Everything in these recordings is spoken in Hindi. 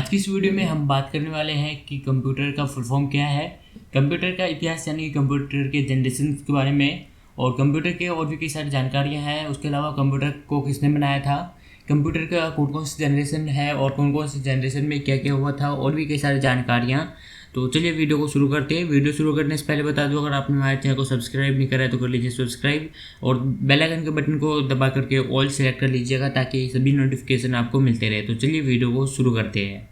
आज की इस वीडियो में हम बात करने वाले हैं कि कंप्यूटर का फुल फॉर्म क्या है, कंप्यूटर का इतिहास यानी कि कंप्यूटर के जनरेशन के बारे में, और कंप्यूटर के और भी कई सारी जानकारियां हैं। उसके अलावा कंप्यूटर को किसने बनाया था, कंप्यूटर का कौन कौन सी जनरेशन है और कौन कौन सी जनरेशन में क्या क्या हुआ था, और भी कई सारी जानकारियाँ। तो चलिए वीडियो को शुरू करते हैं। वीडियो शुरू करने से पहले बता दूं, अगर आपने हमारे चैनल को सब्सक्राइब नहीं करा है तो कर लीजिए सब्सक्राइब, और बेल आइकन के बटन को दबा करके ऑल सेलेक्ट कर लीजिएगा ताकि सभी नोटिफिकेशन आपको मिलते रहे। तो चलिए वीडियो को शुरू करते हैं।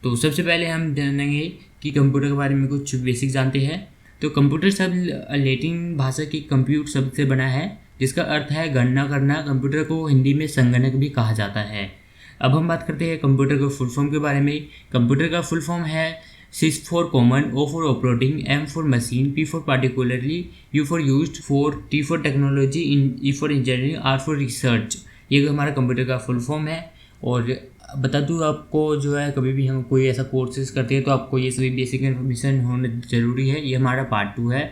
तो सबसे पहले हम जानेंगे कि कंप्यूटर के बारे में कुछ बेसिक जानते हैं। तो कंप्यूटर शब्द लैटिन भाषा की कंप्यूट शब्द से बना है, जिसका अर्थ है गणना करना। कंप्यूटर को हिंदी में संगणक भी कहा जाता है। अब हम बात करते हैं कंप्यूटर के फुल फॉर्म के बारे में। कंप्यूटर का फुल फॉर्म है C for common, O for operating, M for machine, P for particularly, U for used, T for technology, E for engineering, R for research। ये हमारा कंप्यूटर का फुल फॉर्म है। और बता दूँ आपको, जो है कभी भी हम कोई ऐसा कोर्सेज करते हैं तो आपको ये सभी बेसिक इन्फॉर्मेशन होना ज़रूरी है। ये हमारा पार्ट 2 है।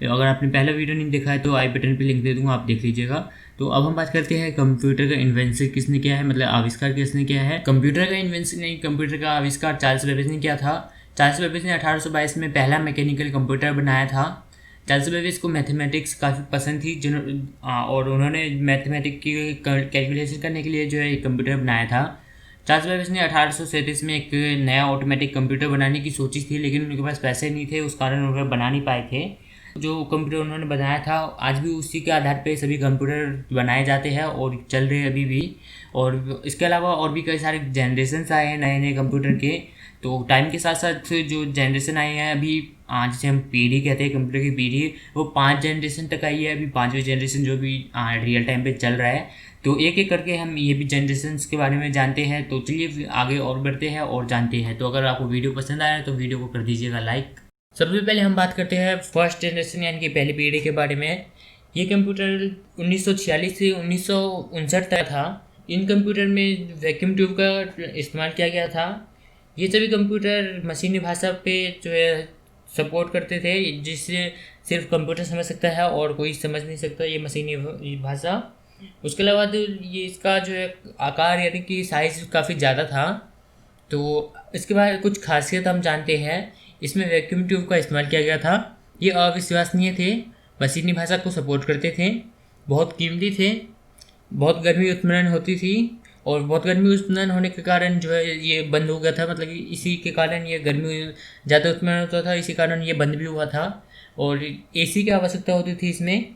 अगर आपने पहला वीडियो नहीं देखा है तो आई बटन पे लिंक दे दूँगा, आप देख लीजिएगा। तो अब हम बात करते हैं कंप्यूटर का इन्वेंशन किसने किया है, मतलब आविष्कार किसने किया है। कंप्यूटर का इन्वेंशन नहीं, कंप्यूटर का आविष्कार चार्ल्स बेबेज ने किया था। चार्ल्स बेबेज ने 1822 में पहला मैकेनिकल कंप्यूटर बनाया था। चार्ल्स बेबेज को मैथमेटिक्स काफ़ी पसंद थी, और उन्होंने मैथमेटिक्स की कैलकुलेशन करने के लिए जो है एक कंप्यूटर बनाया था। चार्ल्स बेबेज ने 1837 में एक नया ऑटोमेटिक कंप्यूटर बनाने की सोची थी, लेकिन उनके पास पैसे नहीं थे, उस कारण उन्होंने बना नहीं पाए थे। जो कंप्यूटर उन्होंने बनाया था, आज भी उसी के आधार पे सभी कंप्यूटर बनाए जाते हैं और चल रहे हैं अभी भी। और इसके अलावा और भी कई सारे जनरेशन्स आए हैं नए नए कंप्यूटर के। तो टाइम के साथ साथ जो जनरेशन आए हैं अभी, जिसे हम पीढ़ी कहते हैं, कंप्यूटर की पीढ़ी, वो 5 जनरेशन तक आई है। अभी 5वीं जनरेशन जो भी रियल टाइम पे चल रहा है। तो एक एक करके हम ये भी जनरेशन्स के बारे में जानते हैं। तो चलिए आगे और बढ़ते हैं और जानते हैं। तो अगर आपको वीडियो पसंद आया तो वीडियो को कर दीजिएगा लाइक। सबसे पहले हम बात करते हैं फर्स्ट जनरेशन यानी कि पहली पीढ़ी के बारे में। ये कंप्यूटर 1946 से 1959 तक था। इन कंप्यूटर में वैक्यूम ट्यूब का इस्तेमाल किया गया था। ये सभी कंप्यूटर मशीनी भाषा पे जो है सपोर्ट करते थे, जिससे सिर्फ कंप्यूटर समझ सकता है और कोई समझ नहीं सकता ये मशीनी भाषा। उसके अलावा तो ये इसका जो है आकार यानी कि साइज़ काफ़ी ज़्यादा था। तो इसके बाद कुछ खासियत हम जानते हैं। इसमें वैक्यूम ट्यूब का इस्तेमाल किया गया था। ये अविश्वसनीय थे, मशीनी भाषा को सपोर्ट करते थे, बहुत कीमती थे, बहुत गर्मी उत्पन्न होती थी, और बहुत गर्मी उत्पन्न होने के कारण जो है ये बंद हो गया था। मतलब कि इसी के कारण ये गर्मी ज़्यादा उत्पन्न होता था, इसी कारण ये बंद भी हुआ था। और एसी की आवश्यकता होती थी इसमें,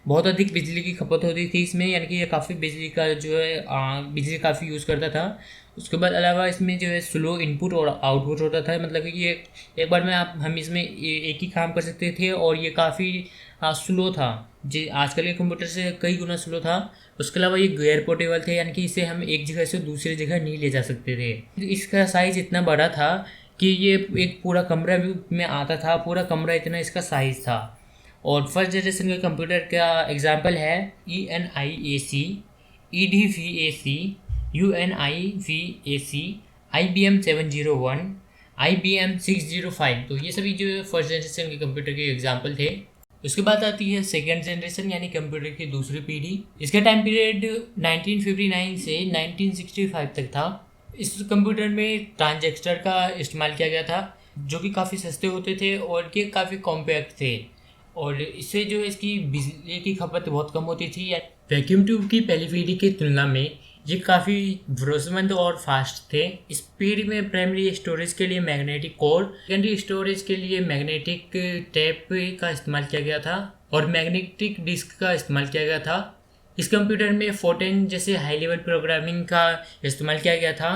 बहुत अधिक बिजली की खपत होती थी इसमें, यानी कि ये काफ़ी बिजली का जो है बिजली काफ़ी यूज़ करता था। उसके बाद अलावा इसमें जो है स्लो इनपुट और आउटपुट होता था। मतलब कि ये एक बार में हम इसमें एक ही काम कर सकते थे, और ये काफ़ी स्लो था, जी आजकल के कंप्यूटर से कई गुना स्लो था। उसके अलावा ये गियर पोर्टेबल थे, यानी कि इसे हम एक जगह से दूसरी जगह नहीं ले जा सकते थे। इसका साइज़ इतना बड़ा था कि ये एक पूरा कमरा भी में आता था, पूरा कमरा इतना इसका साइज़ था। और फर्स्ट जनरेशन के कंप्यूटर का एग्जांपल है ENIAC, EDVAC, UNIVAC, IBM 701, IBM 605। तो ये सभी जो है फर्स्ट जनरेशन के कंप्यूटर के एग्जांपल थे। उसके बाद आती है सेकेंड जनरेशन यानी कंप्यूटर की दूसरी पीढ़ी। इसका टाइम पीरियड 1959 से 1965 तक था। इस कंप्यूटर में ट्रांजिस्टर का इस्तेमाल किया गया था, जो कि काफ़ी सस्ते होते थे और ये काफ़ी कॉम्पैक्ट थे, और इससे जो है इसकी बिजली की खपत बहुत कम होती थी। वैक्यूम ट्यूब की पहली पीढ़ी की तुलना में ये काफ़ी भरोसेमंद और फास्ट थे। इस पीढ़ी में प्राइमरी स्टोरेज के लिए मैग्नेटिक कोर, सेकेंडरी स्टोरेज के लिए मैग्नेटिक टेप का इस्तेमाल किया गया था, और मैग्नेटिक डिस्क का इस्तेमाल किया गया था। इस कंप्यूटर में फोर्टेन जैसे हाई लेवल प्रोग्रामिंग का इस्तेमाल किया गया था।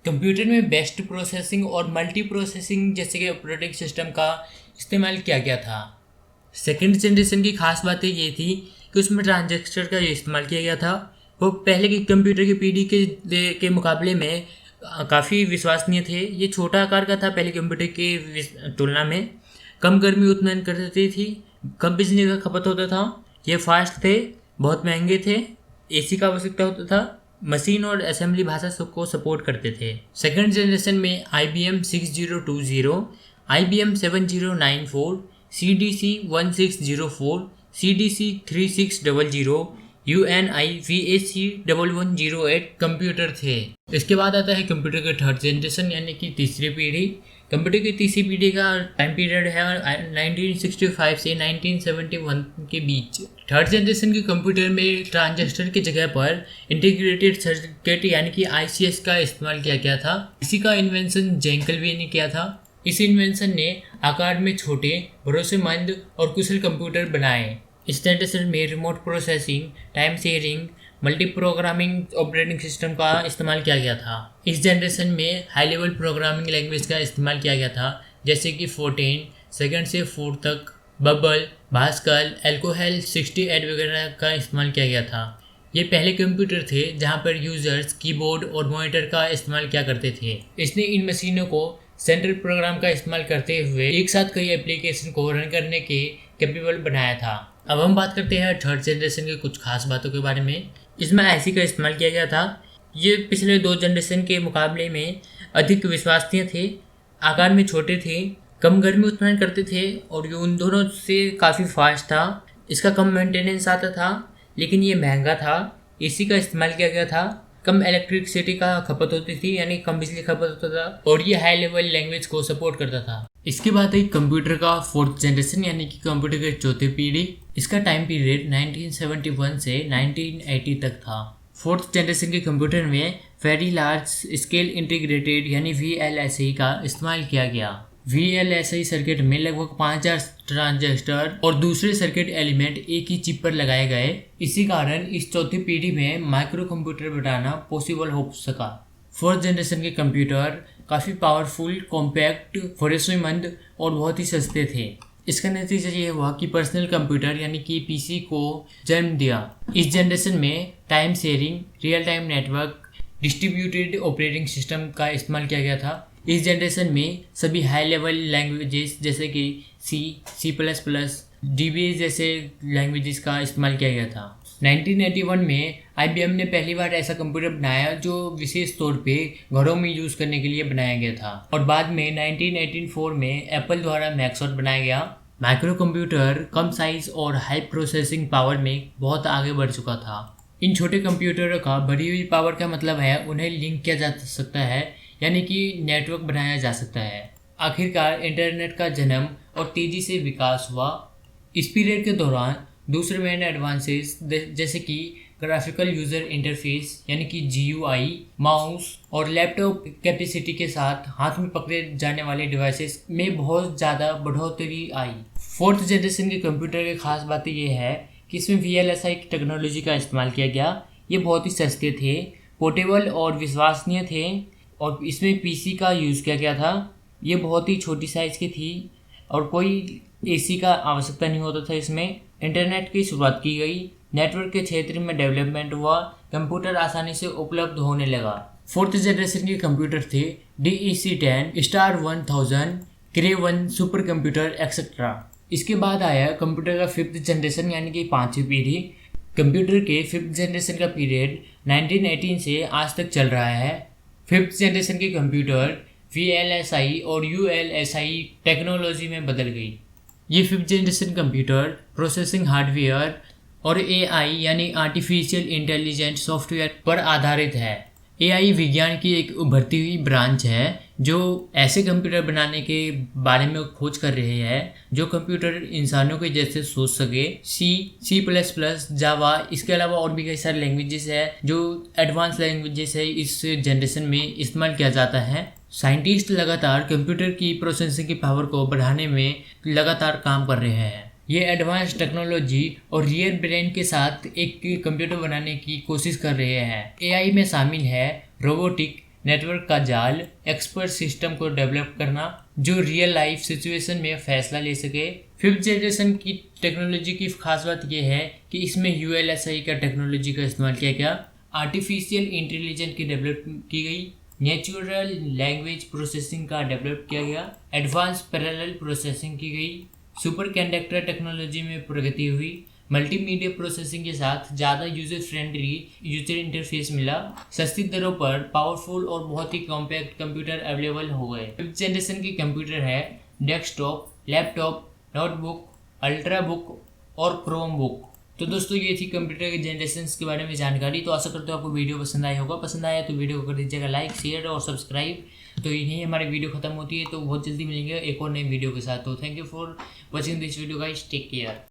कंप्यूटर में बेस्ट प्रोसेसिंग और मल्टी प्रोसेसिंग जैसे कि ऑपरेटिंग सिस्टम का इस्तेमाल किया गया था। सेकेंड जनरेशन की खास बातें ये थी कि उसमें ट्रांजिस्टर का इस्तेमाल किया गया था। वो पहले की कंप्यूटर की पीढ़ी के मुकाबले में काफ़ी विश्वसनीय थे। ये छोटा आकार का था पहले कंप्यूटर की तुलना में, कम गर्मी उत्पन्न करती थी, कम बिजली का खपत होता था, ये फास्ट थे, बहुत महंगे थे, एसी का आवश्यकता होता था, मशीन और असेंबली भाषा को सपोर्ट करते थे। सेकेंड जनरेशन में IBM 6020, IBM 7094, CDC 1604, CDC 3600, UNIVAC1108 computer थे। इसके बाद आता है कंप्यूटर के थर्ड जनरेशन यानी कि तीसरी पीढ़ी। कंप्यूटर की तीसरी पीढ़ी का टाइम पीरियड है 1965 से 1971 के बीच। थर्ड जनरेशन के कंप्यूटर में ट्रांजिस्टर की जगह पर इंटीग्रेटेड सर्किट यानी कि ICS का इस्तेमाल किया गया था। इसी का इन्वेंशन जेंकलवी ने किया था। इस इन्वेंशन ने आकार में छोटे, भरोसेमंद और कुशल कंप्यूटर बनाए। इस जनरेशन में remote processing, time sharing, multi programming operating system का इस्तेमाल किया गया था। इस जनरेशन में हाई लेवल प्रोग्रामिंग लैंग्वेज का इस्तेमाल किया गया था, जैसे कि 14 सेकंड से 4 तक, बबल, भास्कल, एल्कोहल 68 वगैरह का इस्तेमाल किया गया था। ये पहले कंप्यूटर थे जहां पर यूजर्स कीबोर्ड और मॉनिटर का इस्तेमाल किया करते थे। इसने इन मशीनों को सेंट्रल प्रोग्राम का इस्तेमाल करते हुए एक साथ कई एप्लीकेशन को रन करने के कैपेबल बनाया था। अब हम बात करते हैं थर्ड जनरेशन की कुछ खास बातों के बारे में। इसमें IC का इस्तेमाल किया गया था। ये पिछले 2 जनरेशन के मुकाबले में अधिक विश्वसनीय थे, आकार में छोटे थे, कम गर्मी उत्पन्न करते थे और ये उन दोनों से काफ़ी फास्ट था। इसका कम मेंटेनेंस आता था, लेकिन ये महंगा था। AC का इस्तेमाल किया गया था। कम इलेक्ट्रिसिटी का खपत होती थी, यानी कम बिजली खपत होता था, और ये हाई लेवल लैंग्वेज को सपोर्ट करता था। इसके बाद एक कंप्यूटर का फोर्थ जनरेशन यानी कि कंप्यूटर की चौथी पीढ़ी। इसका टाइम पीरियड 1971 से 1980 तक था। फोर्थ जनरेशन के कंप्यूटर में वेरी लार्ज स्केल इंटीग्रेटेड यानी VLSI का इस्तेमाल किया गया। VLSI सर्किट में लगभग 5000 ट्रांजिस्टर और दूसरे सर्किट एलिमेंट एक ही चिप पर लगाए गए। इसी कारण इस चौथी पीढ़ी में माइक्रो कंप्यूटर बनाना पॉसिबल हो सका। फोर्थ जनरेशन के कंप्यूटर काफ़ी पावरफुल, कॉम्पैक्ट, भरोसेमंद और बहुत ही सस्ते थे। इसका नतीजा ये हुआ कि पर्सनल कंप्यूटर यानी कि PC को जन्म दिया। इस जनरेशन में time sharing, real time network, distributed operating system का इस्तेमाल किया गया था। इस जनरेशन में सभी हाई लेवल लैंग्वेजेस जैसे कि C++, DBA जैसे लैंग्वेजेस का इस्तेमाल किया गया था। 1981 में IBM ने पहली बार ऐसा कंप्यूटर बनाया जो विशेष तौर पे घरों में यूज़ करने के लिए बनाया गया था, और बाद में 1984 में एप्पल द्वारा मैक्सवर्थ बनाया गया। माइक्रो कंप्यूटर कम साइज और हाई प्रोसेसिंग पावर में बहुत आगे बढ़ चुका था। इन छोटे कंप्यूटरों का बढ़ी हुई पावर का मतलब है उन्हें लिंक किया जा सकता है, यानी कि नेटवर्क बनाया जा सकता है। आखिरकार इंटरनेट का जन्म और तेज़ी से विकास हुआ। इस पीरियड के दौरान दूसरे मेन एडवांसेस जैसे कि ग्राफिकल यूज़र इंटरफेस यानी कि GUI, माउस और लैपटॉप कैपेसिटी के साथ हाथ में पकड़े जाने वाले डिवाइसेस में बहुत ज़्यादा बढ़ोतरी आई। फोर्थ जनरेशन के कंप्यूटर की खास बात ये है कि इसमें VLSI की टेक्नोलॉजी का इस्तेमाल किया गया। ये बहुत ही सस्ते थे, पोर्टेबल और विश्वसनीय थे, और इसमें PC का यूज़ किया गया था। ये बहुत ही छोटी साइज़ की थी और कोई AC का आवश्यकता नहीं होता था। इसमें इंटरनेट की शुरुआत की गई, नेटवर्क के क्षेत्र में डेवलपमेंट हुआ, कंप्यूटर आसानी से उपलब्ध होने लगा। फोर्थ जनरेशन के कंप्यूटर थे DEC-10, स्टार 1000, क्रे 1 सुपर कंप्यूटर एक्सेट्रा। इसके बाद आया कंप्यूटर का फिफ्थ जनरेशन यानी कि पाँचवीं पीढ़ी। कंप्यूटर के फिफ्थ जनरेशन का पीरियड 1918 से आज तक चल रहा है। फिफ्थ जनरेशन के कंप्यूटर VLSI और ULSI टेक्नोलॉजी में बदल गई। ये fifth generation computer processing hardware और AI यानी आर्टिफिशियल इंटेलिजेंट सॉफ्टवेयर पर आधारित है। AI विज्ञान की एक उभरती हुई ब्रांच है जो ऐसे कंप्यूटर बनाने के बारे में खोज कर रहे हैं जो कंप्यूटर इंसानों के जैसे सोच सके। C++, जावा, इसके अलावा और भी कई सारे लैंग्वेजेस है जो एडवांस लैंग्वेजेस है इस जनरेशन में इस्तेमाल किया जाता है। साइंटिस्ट लगातार कंप्यूटर की प्रोसेसिंग की पावर को बढ़ाने में लगातार काम कर रहे हैं। ये एडवांस टेक्नोलॉजी और रियल ब्रेन के साथ एक कंप्यूटर बनाने की कोशिश कर रहे हैं। AI में शामिल है रोबोटिक, नेटवर्क का जाल, एक्सपर्ट सिस्टम को डेवलप करना जो रियल लाइफ सिचुएशन में फैसला ले सके। फिफ्थ जनरेशन की टेक्नोलॉजी की खास बात यह है कि इसमें ULSI का टेक्नोलॉजी का इस्तेमाल किया गया, आर्टिफिशियल इंटेलिजेंस की डेवलप की गई, नेचुरल लैंग्वेज प्रोसेसिंग का डेवलप किया गया, एडवांस पैरेलल प्रोसेसिंग की गई, सुपर कंडक्टर टेक्नोलॉजी में प्रगति हुई, मल्टीमीडिया प्रोसेसिंग के साथ ज़्यादा यूज़र फ्रेंडली यूजर इंटरफेस मिला, सस्ती दरों पर पावरफुल और बहुत ही कॉम्पैक्ट कंप्यूटर अवेलेबल हो गए। फिफ्थ जनरेशन के कंप्यूटर है desktop, laptop, notebook, ultra book और क्रोम बुक। तो दोस्तों ये थी कंप्यूटर के जनरेशन्स के बारे में जानकारी। तो आशा करते हो आपको वीडियो पसंद आया होगा। पसंद आया तो वीडियो को कर दीजिएगा लाइक, शेयर और सब्सक्राइब। तो यही हमारी वीडियो खत्म होती है, तो बहुत जल्दी मिलेंगे एक और नई वीडियो के साथ। तो thank you for watching this video guys, take care.